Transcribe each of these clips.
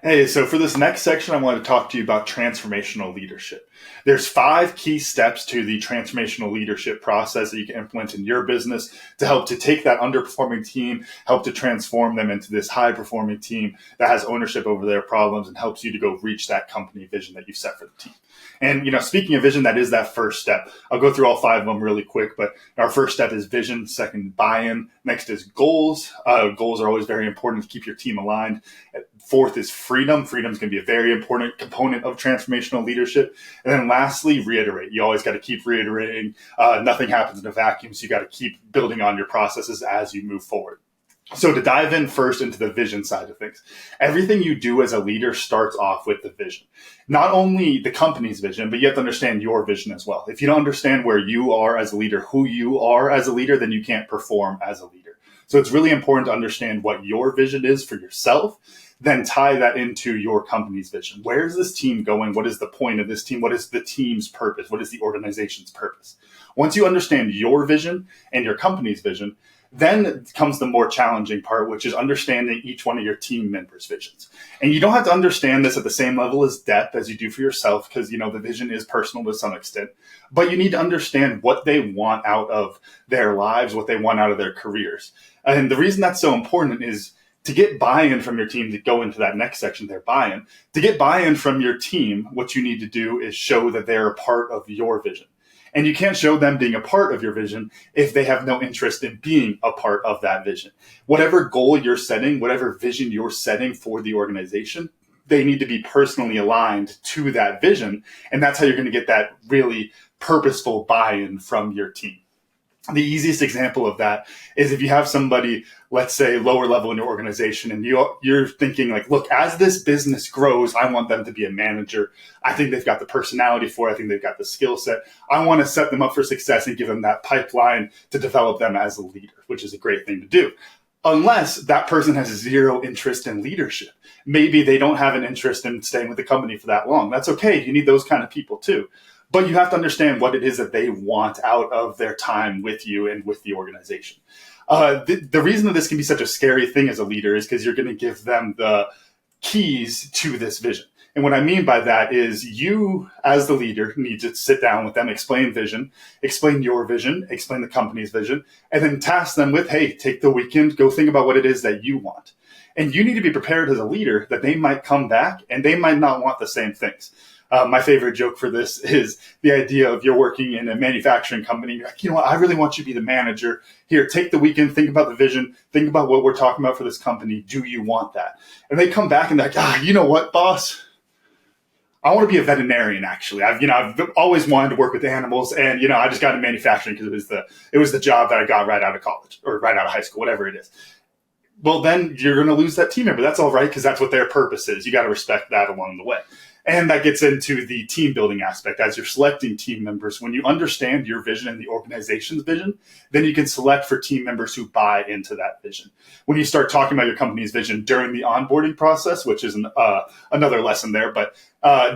Hey, so for this next section, I want to talk to you about transformational leadership. There's 5 key steps to the transformational leadership process that you can implement in your business to help to take that underperforming team, help to transform them into this high performing team that has ownership over their problems and helps you to go reach that company vision that you set for the team. And, speaking of vision, that is that first step. I'll go through all 5 of them really quick, but our first step is vision. Second, buy-in. Next is goals. Goals are always very important to keep your team aligned. Fourth is freedom. Freedom is going to be a very important component of transformational leadership. And then lastly, reiterate. You always got to keep reiterating. Nothing happens in a vacuum, so you got to keep building on your processes as you move forward. So to dive in first into the vision side of things, everything you do as a leader starts off with the vision. Not only the company's vision, but you have to understand your vision as well. If you don't understand where you are as a leader, who you are as a leader, then you can't perform as a leader. So it's really important to understand what your vision is for yourself, then tie that into your company's vision. Where is this team going? What is the point of this team? What is the team's purpose? What is the organization's purpose? Once you understand your vision and your company's vision, then comes the more challenging part, which is understanding each one of your team members' visions. And you don't have to understand this at the same level as depth as you do for yourself, because, the vision is personal to some extent. But you need to understand what they want out of their lives, what they want out of their careers. And the reason that's so important is to get buy-in from your team, to go into that next section, their buy-in. To get buy-in from your team, what you need to do is show that they're a part of your vision. And you can't show them being a part of your vision if they have no interest in being a part of that vision. Whatever goal you're setting, whatever vision you're setting for the organization, they need to be personally aligned to that vision. And that's how you're going to get that really purposeful buy-in from your team. The easiest example of that is if you have somebody, let's say, lower level in your organization, and you're thinking like, look, as this business grows, I want them to be a manager. I think they've got the personality for it. I think they've got the skill set. I want to set them up for success and give them that pipeline to develop them as a leader, which is a great thing to do. Unless that person has zero interest in leadership. Maybe they don't have an interest in staying with the company for that long. That's okay. You need those kind of people too. But you have to understand what it is that they want out of their time with you and with the organization. The reason that this can be such a scary thing as a leader is because you're going to give them the keys to this vision. And what I mean by that is you, as the leader, need to sit down with them, explain vision, explain your vision, explain the company's vision, and then task them with, hey, take the weekend, go think about what it is that you want. And you need to be prepared as a leader that they might come back and they might not want the same things. My favorite joke for this is the idea of you're working in a manufacturing company. You're like, what? I really want you to be the manager. Here, take the weekend, think about the vision, think about what we're talking about for this company. Do you want that? And they come back and they're like, you know what, boss? I want to be a veterinarian. Actually, I've always wanted to work with animals, and I just got into manufacturing because it was the job that I got right out of college or right out of high school, whatever it is. Well, then you're going to lose that team member. That's all right, because that's what their purpose is. You got to respect that along the way. And that gets into the team building aspect. As you're selecting team members, when you understand your vision and the organization's vision, then you can select for team members who buy into that vision. When you start talking about your company's vision during the onboarding process, which is another lesson there, but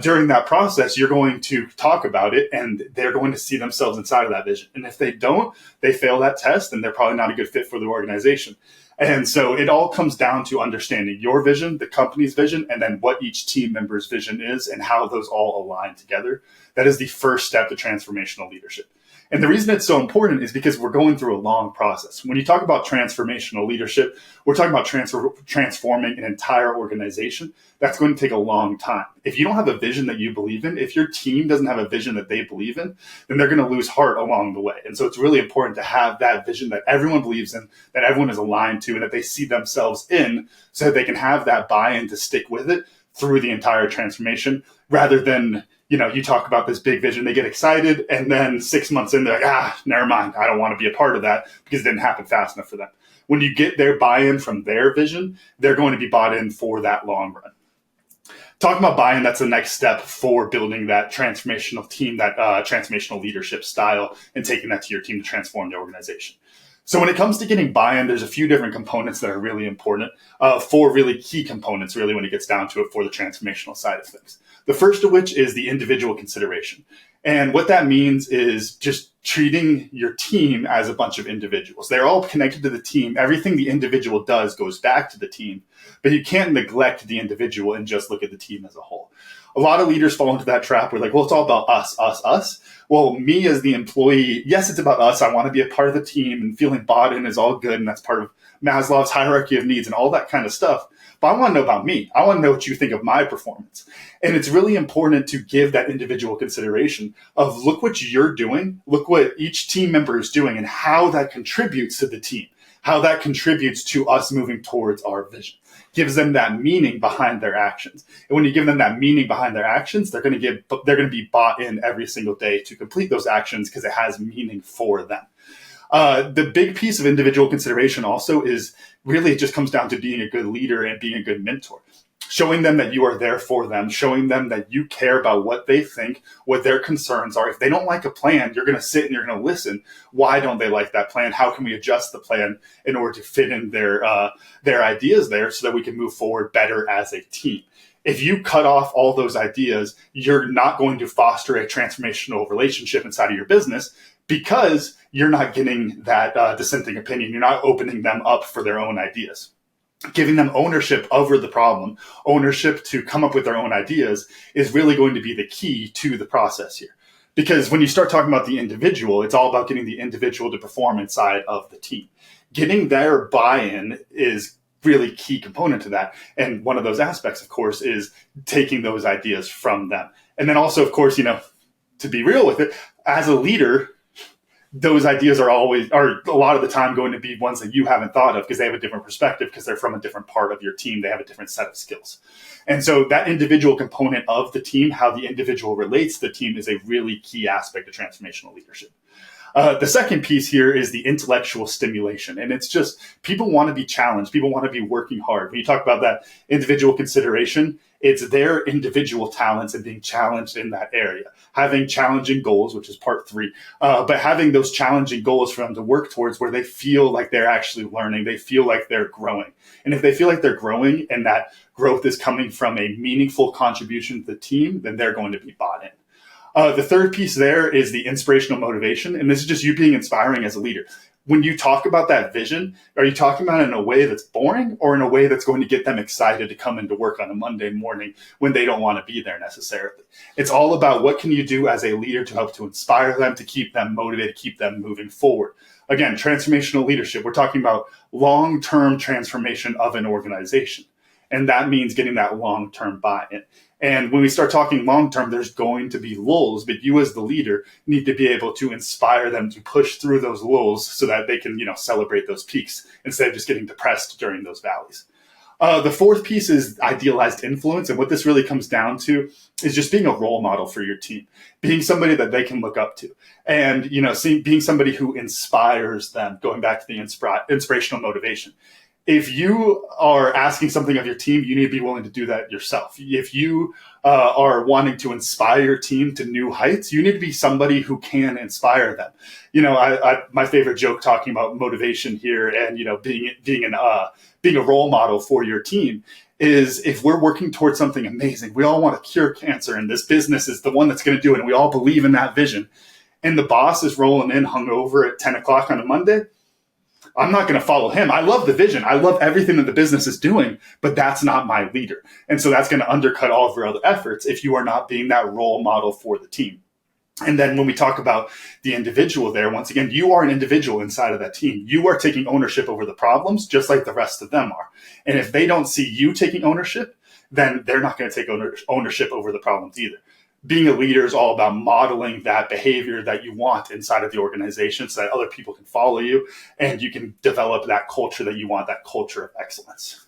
during that process, you're going to talk about it and they're going to see themselves inside of that vision. And if they don't, they fail that test and they're probably not a good fit for the organization. And so it all comes down to understanding your vision, the company's vision, and then what each team member's vision is and how those all align together. That is the first step to transformational leadership. And the reason it's so important is because we're going through a long process. When you talk about transformational leadership, we're talking about transforming an entire organization. That's going to take a long time. If you don't have a vision that you believe in, if your team doesn't have a vision that they believe in, then they're going to lose heart along the way. And so it's really important to have that vision that everyone believes in, that everyone is aligned to, and that they see themselves in, so that they can have that buy-in to stick with it through the entire transformation, rather than you talk about this big vision, they get excited, and then 6 months in, they're like, never mind. I don't want to be a part of that because it didn't happen fast enough for them. When you get their buy-in from their vision, they're going to be bought in for that long run. Talking about buy-in, that's the next step for building that transformational team, that transformational leadership style, and taking that to your team to transform the organization. So when it comes to getting buy-in, there's a few different components that are really important, four really key components, really, when it gets down to it for the transformational side of things. The first of which is the individual consideration. And what that means is just treating your team as a bunch of individuals. They're all connected to the team. Everything the individual does goes back to the team, but you can't neglect the individual and just look at the team as a whole. A lot of leaders fall into that trap where like, well, it's all about us, us, us. Well, me as the employee, yes, it's about us. I want to be a part of the team, and feeling bought in is all good. And that's part of Maslow's hierarchy of needs and all that kind of stuff. But I want to know about me. I want to know what you think of my performance. And it's really important to give that individual consideration of look what you're doing, look what each team member is doing, and how that contributes to the team, how that contributes to us moving towards our vision. Gives them that meaning behind their actions. And when you give them that meaning behind their actions, they're going to be bought in every single day to complete those actions because it has meaning for them. The big piece of individual consideration also is really it just comes down to being a good leader and being a good mentor. Showing them that you are there for them, showing them that you care about what they think, what their concerns are. If they don't like a plan, you're going to sit and you're going to listen. Why don't they like that plan? How can we adjust the plan in order to fit in their ideas there so that we can move forward better as a team? If you cut off all those ideas, you're not going to foster a transformational relationship inside of your business because you're not getting that dissenting opinion. You're not opening them up for their own ideas. Giving them ownership over the problem, ownership to come up with their own ideas is really going to be the key to the process here. Because when you start talking about the individual, it's all about getting the individual to perform inside of the team. Getting their buy-in is really key component to that. And one of those aspects, of course, is taking those ideas from them. And then also, of course, to be real with it, as a leader, those ideas are a lot of the time going to be ones that you haven't thought of because they have a different perspective, because they're from a different part of your team. They have a different set of skills. And so that individual component of the team, how the individual relates to the team, is a really key aspect of transformational leadership. The second piece here is the intellectual stimulation. And it's just people want to be challenged. People want to be working hard. When you talk about that individual consideration, it's their individual talents and being challenged in that area. Having challenging goals, which is part 3, but having those challenging goals for them to work towards where they feel like they're actually learning, they feel like they're growing. And if they feel like they're growing and that growth is coming from a meaningful contribution to the team, then they're going to be bought in. The third piece there is the inspirational motivation. And this is just you being inspiring as a leader. When you talk about that vision, are you talking about it in a way that's boring or in a way that's going to get them excited to come into work on a Monday morning when they don't want to be there necessarily? It's all about what can you do as a leader to help to inspire them, to keep them motivated, keep them moving forward. Again, transformational leadership, we're talking about long-term transformation of an organization. And that means getting that long-term buy-in. And when we start talking long-term, there's going to be lulls, but you as the leader need to be able to inspire them to push through those lulls so that they can, celebrate those peaks instead of just getting depressed during those valleys. The fourth piece is idealized influence. And what this really comes down to is just being a role model for your team, being somebody that they can look up to, and, being somebody who inspires them, going back to the inspirational motivation. If you are asking something of your team, you need to be willing to do that yourself. If you are wanting to inspire your team to new heights, you need to be somebody who can inspire them. My favorite joke talking about motivation here and, being a role model for your team is if we're working towards something amazing, we all want to cure cancer and this business is the one that's going to do it. And we all believe in that vision. And the boss is rolling in hungover at 10 o'clock on a Monday. I'm not going to follow him. I love the vision. I love everything that the business is doing, but that's not my leader. And so that's going to undercut all of your other efforts if you are not being that role model for the team. And then when we talk about the individual there, once again, you are an individual inside of that team. You are taking ownership over the problems just like the rest of them are. And if they don't see you taking ownership, then they're not going to take ownership over the problems either. Being a leader is all about modeling that behavior that you want inside of the organization so that other people can follow you and you can develop that culture that you want, that culture of excellence.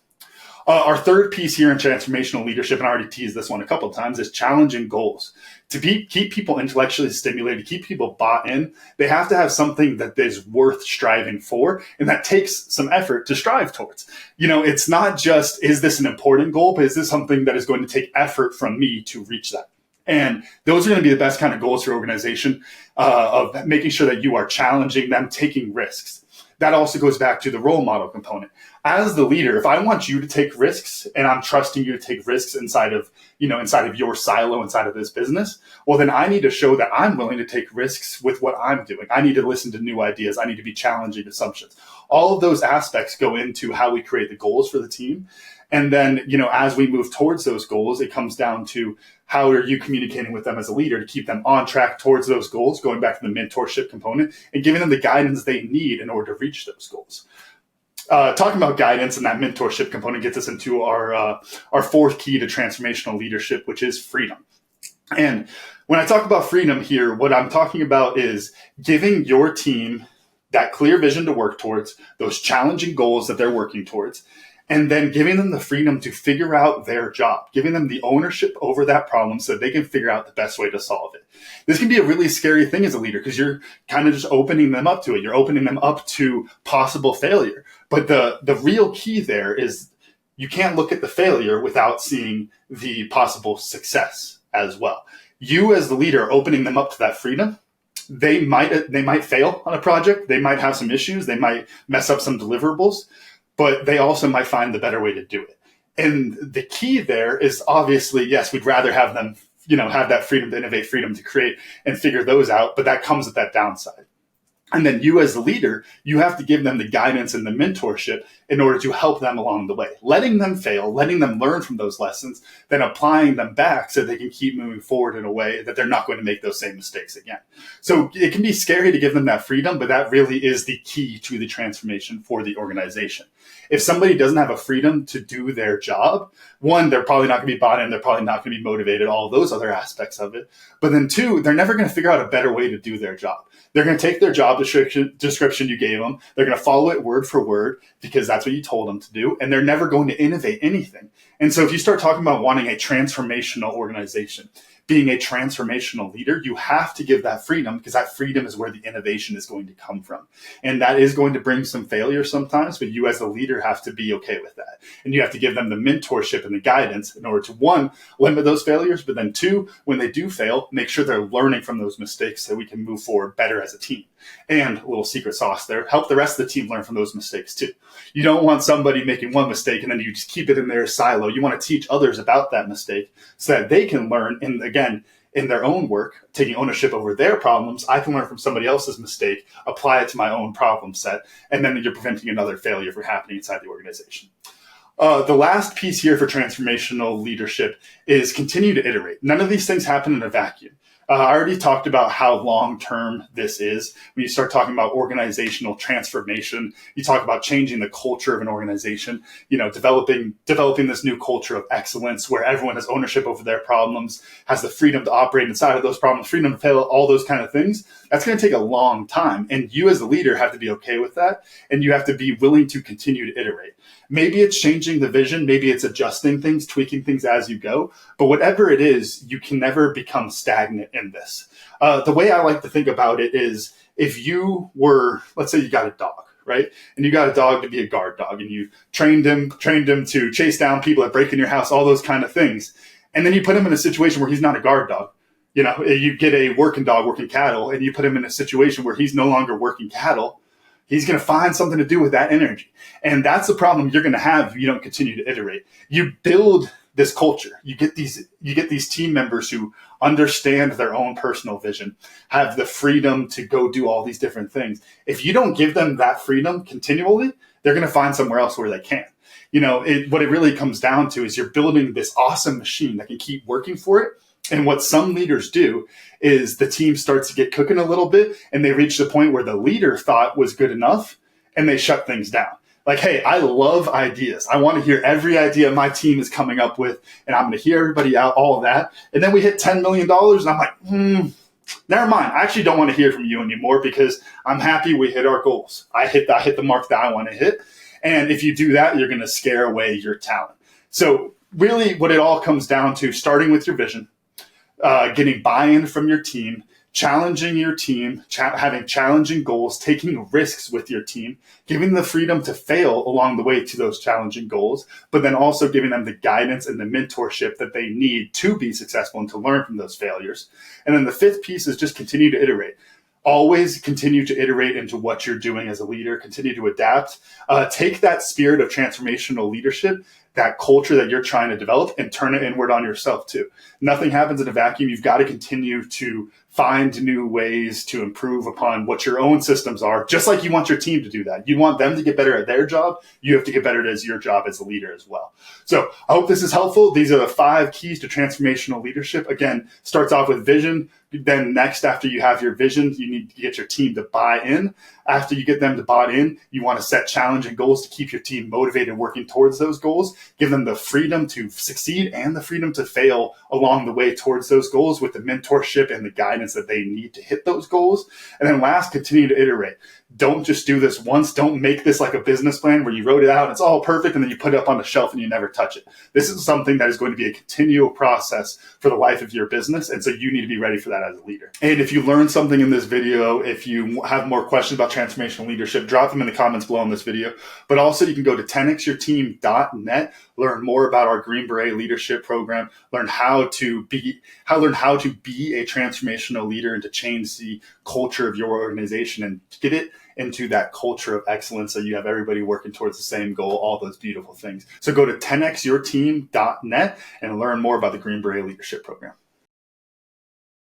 Our third piece here in transformational leadership, and I already teased this one a couple of times, is challenging goals. To keep people intellectually stimulated, to keep people bought in, they have to have something that is worth striving for, and that takes some effort to strive towards. It's not just, is this an important goal, but is this something that is going to take effort from me to reach that? And those are going to be the best kind of goals for your organization, of making sure that you are challenging them, taking risks. that also goes back to the role model component. As the leader, if I want you to take risks and I'm trusting you to take risks inside of your silo, inside of this business, well, then I need to show that I'm willing to take risks with what I'm doing. I need to listen to new ideas. I need to be challenging assumptions. All of those aspects go into how we create the goals for the team. And then, as we move towards those goals, it comes down to how are you communicating with them as a leader to keep them on track towards those goals, going back to the mentorship component and giving them the guidance they need in order to reach those goals. Talking about guidance and that mentorship component gets us into our fourth key to transformational leadership, which is freedom. And when I talk about freedom here, what I'm talking about is giving your team that clear vision to work towards, those challenging goals that they're working towards, and then giving them the freedom to figure out their job, giving them the ownership over that problem so they can figure out the best way to solve it. This can be a really scary thing as a leader because you're kind of just opening them up to it. You're opening them up to possible failure. But the real key there is you can't look at the failure without seeing the possible success as well. You as the leader are opening them up to that freedom. They might fail on a project. They might have some issues. They might mess up some deliverables, but they also might find the better way to do it. And the key there is obviously, yes, we'd rather have them, have that freedom to innovate, freedom to create and figure those out, but that comes with that downside. And then you as the leader, you have to give them the guidance and the mentorship in order to help them along the way, letting them fail, letting them learn from those lessons, then applying them back so they can keep moving forward in a way that they're not going to make those same mistakes again. So it can be scary to give them that freedom, but that really is the key to the transformation for the organization. If somebody doesn't have a freedom to do their job, one, they're probably not going to be bought in. They're probably not going to be motivated, all those other aspects of it. But then two, they're never going to figure out a better way to do their job. They're going to take their job description you gave them. They're going to follow it word for word because that's what you told them to do. And they're never going to innovate anything. And so if you start talking about wanting a transformational organization, being a transformational leader, you have to give that freedom because that freedom is where the innovation is going to come from. And that is going to bring some failure sometimes, but you as a leader have to be okay with that. And you have to give them the mentorship and the guidance in order to, one, limit those failures, but then two, when they do fail, make sure they're learning from those mistakes so we can move forward better as a team. And a little secret sauce there, help the rest of the team learn from those mistakes too. You don't want somebody making one mistake and then you just keep it in their silo. You want to teach others about that mistake so that they can learn, and again, in their own work, taking ownership over their problems. I can learn from somebody else's mistake, apply it to my own problem set, and then you're preventing another failure from happening inside the organization. The last piece here for transformational leadership is continue to iterate. None of these things happen in a vacuum. I already talked about how long-term this is. When you start talking about organizational transformation, you talk about changing the culture of an organization, developing this new culture of excellence where everyone has ownership over their problems, has the freedom to operate inside of those problems, freedom to fail, all those kind of things. That's going to take a long time. And you as a leader have to be okay with that. And you have to be willing to continue to iterate. Maybe it's changing the vision. Maybe it's adjusting things, tweaking things as you go. But whatever it is, you can never become stagnant in this. The way I like to think about it is if you were, let's say you got a dog, right? And you got a dog to be a guard dog and you trained him to chase down people that break in your house, all those kind of things. And then you put him in a situation where he's not a guard dog. You get a working dog working cattle and you put him in a situation where he's no longer working cattle. He's going to find something to do with that energy. And that's the problem you're going to have if you don't continue to iterate. You build this culture. You get these team members who understand their own personal vision, have the freedom to go do all these different things. If you don't give them that freedom continually, they're going to find somewhere else where they can. What it really comes down to is you're building this awesome machine that can keep working for it. And what some leaders do is the team starts to get cooking a little bit and they reach the point where the leader thought was good enough and they shut things down. Like, hey, I love ideas. I want to hear every idea my team is coming up with and I'm going to hear everybody out, all of that. And then we hit $10 million and I'm like, never mind. I actually don't want to hear from you anymore because I'm happy we hit our goals. I hit the mark that I want to hit. And if you do that, you're going to scare away your talent. So really what it all comes down to, starting with your vision, getting buy-in from your team, challenging your team, having challenging goals, taking risks with your team, giving the freedom to fail along the way to those challenging goals, but then also giving them the guidance and the mentorship that they need to be successful and to learn from those failures. And then the fifth piece is just continue to iterate. always continue to iterate into what you're doing as a leader, continue to adapt. Take that spirit of transformational leadership, that culture that you're trying to develop, and turn it inward on yourself too. Nothing happens in a vacuum. You've got to continue to find new ways to improve upon what your own systems are, just like you want your team to do that. You want them to get better at their job. You have to get better at your job as a leader as well. So I hope this is helpful. These are the 5 keys to transformational leadership. Again, starts off with vision. Then next, after you have your vision, you need to get your team to buy in. After you get them to buy in, you want to set challenging goals to keep your team motivated working towards those goals. Give them the freedom to succeed and the freedom to fail along the way towards those goals with the mentorship and the guidance that they need to hit those goals. And then last, continue to iterate. Don't just do this once. Don't make this like a business plan where you wrote it out and it's all perfect and then you put it up on the shelf and you never touch it. This is something that is going to be a continual process for the life of your business. And so you need to be ready for that as a leader. And if you learned something in this video, if you have more questions about transformational leadership, drop them in the comments below in this video. But also you can go to 10xyourteam.net, learn more about our Green Beret leadership program, learn how to be a transformational leader and to change the culture of your organization and get it into that culture of excellence so you have everybody working towards the same goal, all those beautiful things. So go to 10xyourteam.net and learn more about the Green Beret leadership program.